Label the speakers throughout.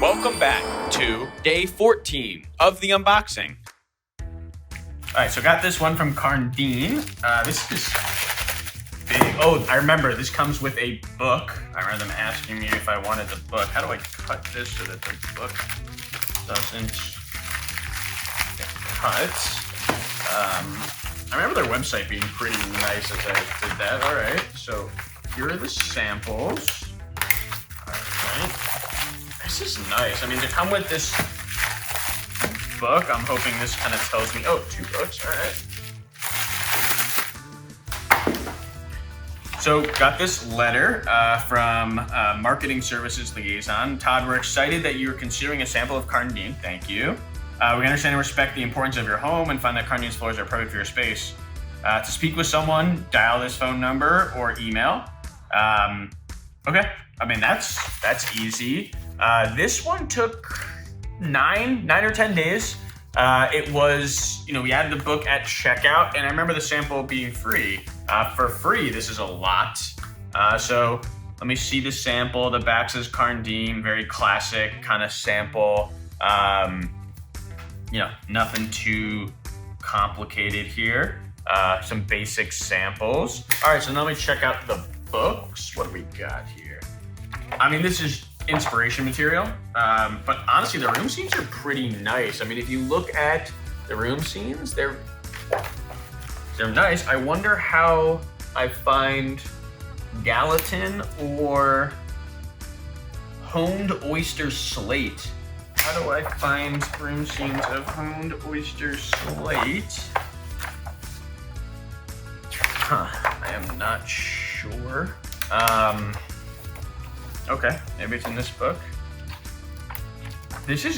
Speaker 1: Welcome back to day 14 of the unboxing.
Speaker 2: All right, so got this one from Karndean. This is big. Oh, I remember this comes with a book. I remember them asking me if I wanted the book. How do I cut this so that the book doesn't get cut? I remember their website being pretty nice as I did that. All right, so here are the samples. All right, this is nice. I mean, to come with this book, I'm hoping this kind of tells me, oh, 2 books, all right. So got this letter from Marketing Services Liaison. Todd, we're excited that you're considering a sample of Karndean. Thank you. We understand and respect the importance of your home and find that Karndean's floors are perfect for your space. To speak with someone, dial this phone number or email. Okay, I mean, that's easy. This one took 9 or 10 days. It was, we added the book at checkout, and I remember the sample being free. For free, this is a lot. So let me see the sample. The back says Karndean, very classic kind of sample. Nothing too complicated here. Some basic samples. All right, so now let me check out the books. What do we got here? I mean, this is inspiration material, but honestly, the room scenes are pretty nice. I mean, if you look at the room scenes, they're nice. I wonder how I find Gallatin or honed oyster slate. How do I find room scenes of honed oyster slate? I am not sure. Okay, maybe it's in this book. This is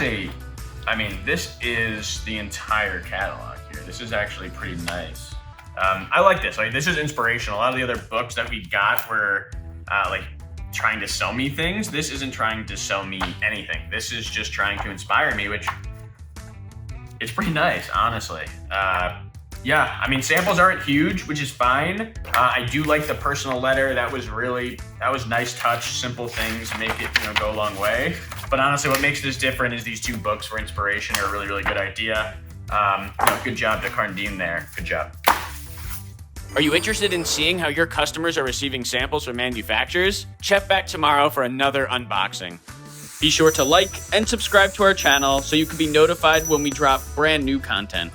Speaker 2: the entire catalog here. This is actually pretty nice. I like this. Like, this is inspirational. A lot of the other books that we got were trying to sell me things. This isn't trying to sell me anything. This is just trying to inspire me, which it's pretty nice, honestly. Yeah, I mean, samples aren't huge, which is fine. I do like the personal letter. That was nice touch, simple things, make it, go a long way. But honestly, what makes this different is these 2 books for inspiration are a really, really good idea. Good job to Karndean there. Good job.
Speaker 1: Are you interested in seeing how your customers are receiving samples from manufacturers? Check back tomorrow for another unboxing. Be sure to like and subscribe to our channel so you can be notified when we drop brand new content.